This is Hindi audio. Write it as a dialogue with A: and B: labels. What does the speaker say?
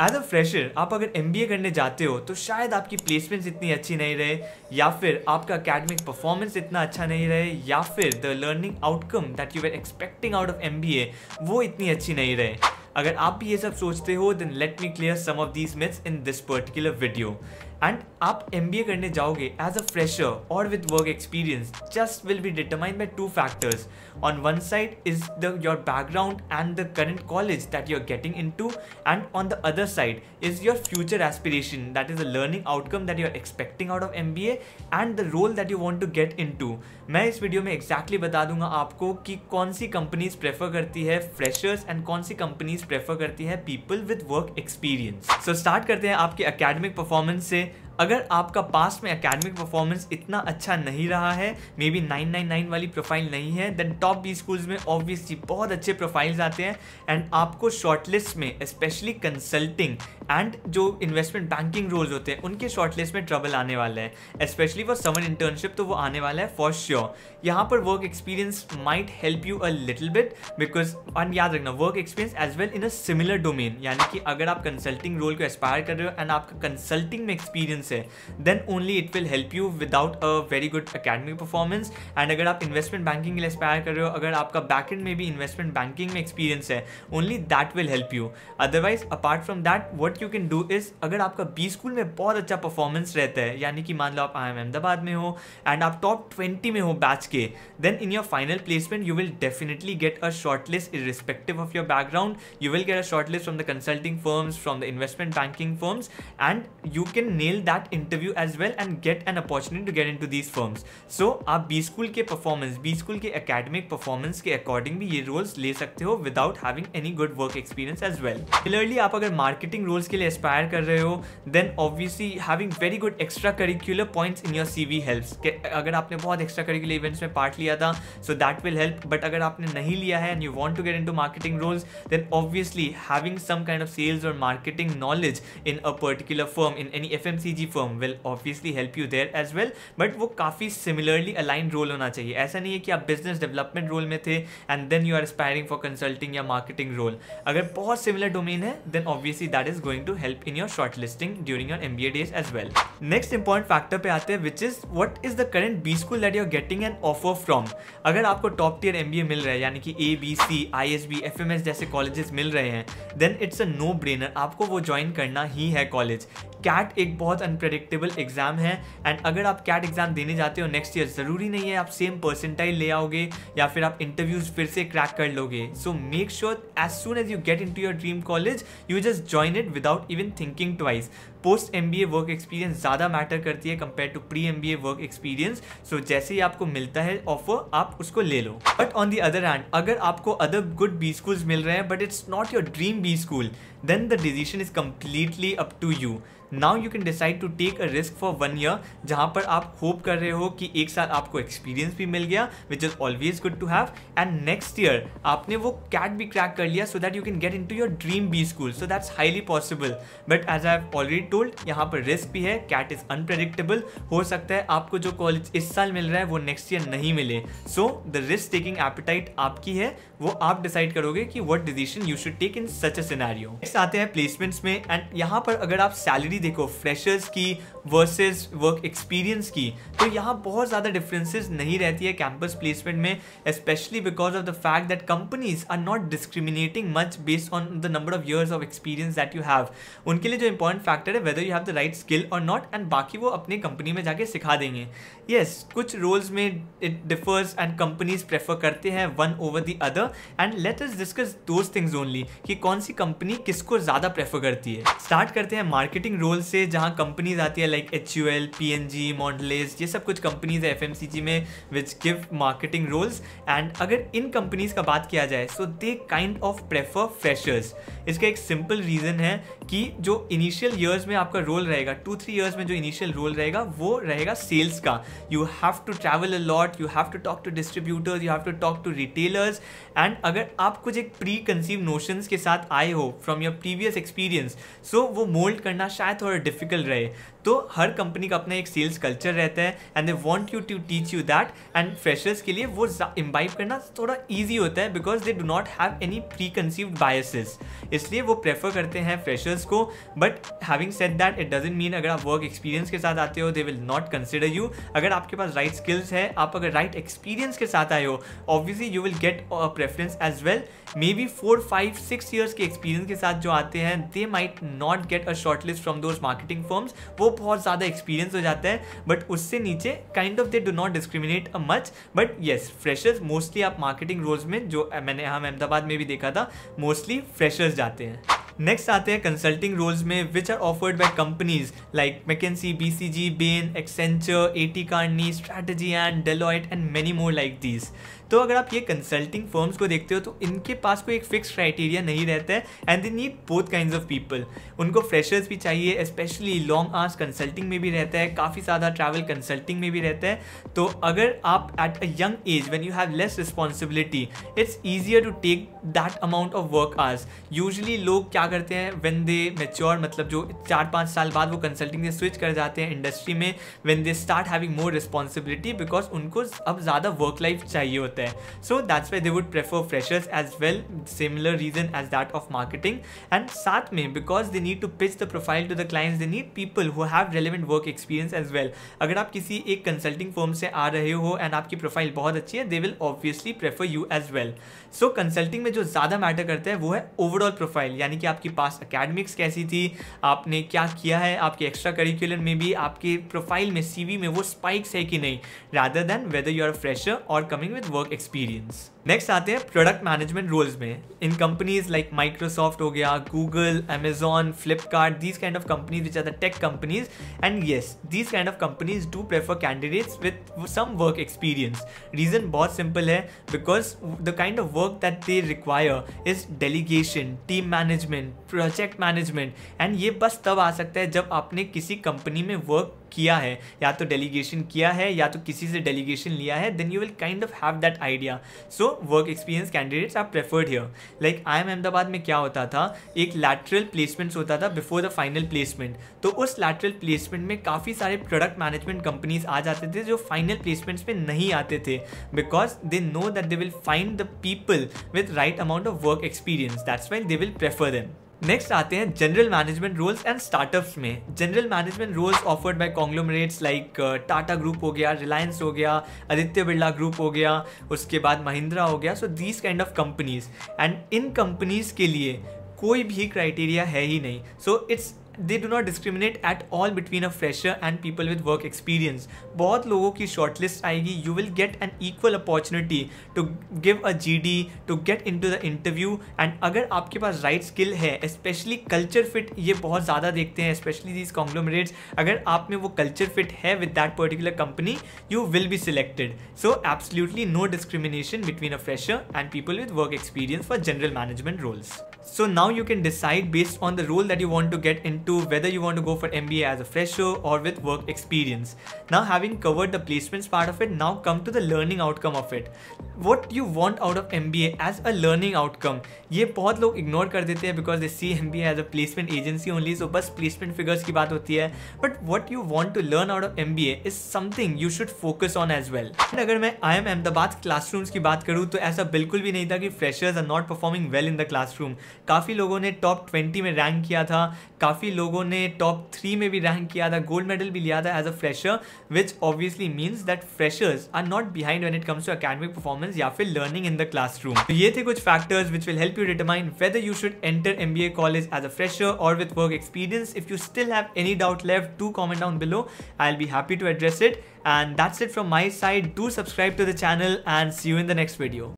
A: एज अ फ्रेशर आप अगर MBA करने जाते हो तो शायद आपकी प्लेसमेंट्स इतनी अच्छी नहीं रहे, या फिर आपका एकेडमिक परफॉर्मेंस इतना अच्छा नहीं रहे, या फिर the learning outcome that you were expecting out of MBA वो इतनी अच्छी नहीं रहे। अगर आप भी ये सब सोचते हो then let me clear some of these myths in this particular video. And आप MBA करने जाओगे एज अ फ्रेशर और with work experience just will be determined by two factors. On one side is your background and the current college that you're getting into, and on the other side is your future aspiration, that is the learning outcome that you're expecting out of MBA and the role that you want to get into। मैं इस वीडियो में exactly बता दूंगा आपको कि कौन सी कंपनीज प्रेफर करती है फ्रेशर्स एंड कौन सी कंपनीज प्रेफर करती है people with work experience. So start करते हैं आपके एकेडमिक परफॉर्मेंस से। अगर आपका पास्ट में एकेडमिक परफॉर्मेंस इतना अच्छा नहीं रहा है, मे बी 999 वाली प्रोफाइल नहीं है, देन टॉप बी स्कूल्स में ऑब्वियसली बहुत अच्छे प्रोफाइल्स आते हैं एंड आपको शॉर्टलिस्ट में स्पेशली कंसल्टिंग एंड जो इन्वेस्टमेंट बैंकिंग रोल्स होते हैं उनके शॉर्टलिस्ट में ट्रबल आने वाला है। स्पेशली फॉर समर इंटर्नशिप तो वो आने वाला है फॉर श्योर। यहाँ पर work experience might help you a little bit because, और याद रखना work experience as well in a similar domain, यानी कि अगर आप कंसल्टिंग रोल को एस्पायर कर रहे हो एंड आपका कंसल्टिंग में एक्सपीरियंस है then only it will help you without a very good academic performance। and अगर आप इन्वेस्टमेंट बैंकिंग के लिए एस्पायर कर रहे हो, अगर आपका बैकएंड में भी इन्वेस्टमेंट बैंकिंग में एक्सपीरियंस है, only that will help you। otherwise apart from that what you can do is, अगर आपका बी स्कूल में बहुत अच्छा परफॉर्मेंस रहता है, यानी कि मान लो आप IIM अहमदाबाद में हो एंड आप टॉप 20 में हो बैच के, then in your final placement you will definitely get a shortlist irrespective of your background। you will get a shortlist from the consulting firms, from the investment banking firms, and you can nail that interview as well and get an opportunity to get into these firms। so आप बी स्कूल के परफॉर्मेंस, बी स्कूल के एकेडमिक परफॉर्मेंस के अकॉर्डिंग भी ये रोल्स ले सकते हो without having any good work experience as well। Similarly आप अगर मार्केटिंग रोल्स के लिए एस्पायर कर रहे हो then obviously having very good extra curricular points in your CV helps। अगर आपने बहुत एक्स्ट्रा करिकुलर इवेंट्स में पार्ट लिया था so that will help, but अगर आपने नहीं लिया है and you want to get into marketing roles then obviously having some kind of sales or marketing knowledge in a particular firm, in any FMCG firm will obviously help you there as well। but वो काफ़ी similarly aligned role होना चाहिए। ऐसा नहीं है कि आप business development role में थे and then you are aspiring for consulting या marketing role। अगर बहुत similar domain है then obviously that is going to help in your shortlisting during your MBA days as well। next important factor पे आते हैं which is what is the current B school that you are getting an offer from। अगर आपको top tier MBA मिल रहा है, यानी कि ABC, ISB, FMS जैसे colleges मिल रहे हैं, then it's a no brainer, आपको वो ज्वाइन करना ही है कॉलेज। कैट एक बहुत अनप्रेडिक्टेबल एग्जाम है एंड अगर आप कैट एग्जाम देने जाते हो नेक्स्ट ईयर, ज़रूरी नहीं है आप सेम परसेंटाइल ले आओगे या फिर आप इंटरव्यूज फिर से क्रैक कर लोगे। So make sure as soon as you get into your dream college you just join it without even thinking twice. Post MBA work experience ज़्यादा मैटर करती है compare to pre MBA work experience. So जैसे ही आपको मिलता है ऑफर आप उसको ले लो। But on the other hand अगर आपको अदर गुड बी स्कूल्स मिल रहे हैं but it's not your dream B school, then the decision is completely up to you। now you can decide to take a risk for 1 year जहाँ पर आप होप कर रहे हो कि एक साल आपको एक्सपीरियंस भी मिल गया which is always good to have, and next year आपने वो कैट भी क्रैक कर लिया so that you can get into your dream B school। so that's highly possible, but as I have already told यहाँ पर रिस्क भी है। कैट is unpredictable, हो सकता है आपको जो कॉलेज इस साल मिल रहा है वो नेक्स्ट ईयर नहीं मिले। so the risk taking appetite आपकी है, वो आप डिसाइड करोगे कि what decision you should take in such a scenario। आते हैं प्लेसमेंट्स में एंड यहाँ पर अगर आप सैलरी देखो फ्रेशर्स की वर्सेस वर्क एक्सपीरियंस की, तो यहाँ बहुत ज़्यादा डिफरेंसेस नहीं रहती है कैंपस प्लेसमेंट में, specially because of the fact that companies are not discriminating much based on the number of years of experience that you have. उनके लिए जो इंपॉर्टेंट फैक्टर है whether you have the right skill और नॉट, एंड बाकी वो अपनी कंपनी में जाके सिखा देंगे। येस कुछ रोल्स में it differs and companies prefer करते हैं one over the other, and let us discuss those things only कि कौन सी कंपनी किसको ज़्यादा प्रेफर करती है। स्टार्ट करते हैं मार्केटिंग रोल से, जहां कंपनीज आती है लाइक HUL, PNG, Mondelez, ये सब कुछ कंपनीज है FMCG में which give marketing roles. And अगर इन कंपनीज का बात किया जाए so they kind of prefer freshers. इसका एक सिंपल रीज़न है कि जो इनिशियल ईयर्स में उसमें आपका रोल रहेगा 2-3 ईयर्स में, जो इनिशियल रोल रहेगा वो रहेगा सेल्स का. You have to travel a lot, you have to talk to distributors, you have to talk to retailers. And अगर आप कुछ एक प्री कंसीव नोशंस के साथ आए हो फ्रॉम योर प्रीवियस एक्सपीरियंस, सो वो मोल्ड करना शायद थोड़ा डिफिकल्ट रहे. तो हर कंपनी का अपना एक सेल्स कल्चर रहता है and they want you to teach you that. And freshers के लिए वो इम्बाइब करना थोड़ा ईजी होता है because they do not have any preconceived biases, इसलिए वो प्रेफर करते हैं फ्रेशर्स को. But having said that, it doesn't mean अगर आप वर्क एक्सपीरियंस के साथ आते हो they will not consider you. अगर आपके पास राइट स्किल्स है, आप अगर राइट एक्सपीरियंस के साथ आए हो, obviously you will get a preference as well. Maybe 4-5-6 years के एक्सपीरियंस के साथ जो आते हैं, they might not get a shortlist from those marketing firms. वो बहुत ज़्यादा एक्सपीरियंस हो जाता है, बट उससे नीचे kind of they do not discriminate a much. But yes, freshers mostly आप मार्केटिंग रोल्स में, जो मैंने यहाँ अहमदाबाद में भी देखा था, मोस्टली फ्रेशर्स जाते हैं. नेक्स्ट आते हैं कंसल्टिंग रोल्स में which are offered by companies like McKinsey, BCG, Bain, Accenture, AT Kearney, Strategy and Deloitte and many more like these. तो अगर आप ये कंसल्टिंग फर्म्स को देखते हो तो इनके पास कोई एक फिक्स क्राइटेरिया नहीं रहता है and they need both kinds of people. उनको फ्रेशर्स भी चाहिए, स्पेशली लॉन्ग आवर्स कंसल्टिंग में भी रहता है, काफ़ी ज़्यादा ट्रैवल कंसल्टिंग में भी रहता है. तो अगर आप at a young age when you have less responsibility, it's easier to take that amount of work hours. Usually लोग क्या करते हैं व्हेन दे मैच्योर, मतलब जो 4-5 साल बाद वो कंसल्टिंग से स्विच कर जाते हैं इंडस्ट्री में, when they start having more responsibility, because उनको अब ज़्यादा वर्क लाइफ चाहिए होता है. So that's why they would prefer freshers as well, similar reason as that of marketing. And साथ में because they need to pitch the profile to the clients, they need people who have relevant work experience as well. अगर आप किसी एक consulting firm से आ रहे हो and आपकी प्रोफाइल बहुत अच्छी है, they will obviously prefer you as well. So consulting में जो ज़्यादा मैटर करता है वो है ओवरऑल प्रोफाइल, यानी कि आपकी पास एकेडमिक्स कैसी थी, आपने क्या किया है, आपके एक्स्ट्रा करिकुलर में भी, आपके प्रोफाइल में, CV में वो स्पाइक्स है कि नहीं, rather than whether you are a fresher or coming with work experience. Next आते हैं प्रोडक्ट मैनेजमेंट रोल्स में इन कंपनीज लाइक माइक्रोसॉफ्ट हो गया, Google, Amazon, Flipkart, these kind of companies which are the tech companies. And yes, these kind of companies do prefer candidates with some work experience. Reason बहुत सिंपल है, because the kind of work that they require is delegation, team management, project management. And ये बस तब आ सकता है जब आपने किसी कंपनी में वर्क किया है, या तो डेलीगेशन किया है या तो किसी से डेलीगेशन लिया है, then you will kind of have that idea. So work experience candidates are preferred here. Like IIM Ahmedabad में क्या होता था, एक लैटरल प्लेसमेंट्स होता था बिफोर द फाइनल प्लेसमेंट. तो उस लैटरल प्लेसमेंट में काफ़ी सारे प्रोडक्ट मैनेजमेंट कंपनीज आ जाते थे जो फाइनल प्लेसमेंट्स में नहीं आते थे, because they know that they will find the people with right amount of work experience. That's why they will prefer them. Next आते हैं general management roles and startups में. General management roles offered by conglomerates like Tata group हो गया, रिलायंस हो गया, आदित्य बिरला ग्रुप हो गया, उसके बाद महिंद्रा हो गया. So these kind of companies, and in companies के लिए कोई भी क्राइटेरिया है ही नहीं. So it's they do not discriminate at all between a fresher and people with work experience. बहुत लोगों की shortlist आएगी, you will get an equal opportunity to give a GD, to get into the interview. and अगर आपके पास right skill है, especially culture fit, ये बहुत ज़्यादा देखते हैं especially these conglomerates, अगर आप में वो culture fit है with that particular company, you will be selected. So absolutely no discrimination between a fresher and people with work experience for general management roles. So now you can decide based on the role that you want to get into, whether you want to go for MBA as a fresher or with work experience. Now having covered the placements part of it, now come to the learning outcome of it. What you want out of MBA as a learning outcome, ये बहुत लोग ignore कर देते हैं because they see MBA as a placement agency only, so बस placement figures की बात होती है. But what you want to learn out of MBA is something you should focus on as well. And अगर मैं IIM अहमदाबाद क्लासरूम्स की बात करूँ तो ऐसा बिल्कुल भी नहीं था कि freshers are not performing well in the classroom. काफ़ी लोगों ने टॉप 20 में रैंक किया था, काफ़ी लोगों ने टॉप 3 में भी रैंक किया था, गोल्ड मेडल भी लिया था as a fresher, which obviously means that freshers are not behind when it comes to academic performance या फिर लर्निंग इन द क्लासरूम. तो ये थे कुछ factors which will help you determine whether you should enter MBA college as a fresher और with work experience. If you still have any doubt left, do comment down below. I will be happy to address it. And that's it from my side. Do subscribe to the channel and see you in the next video.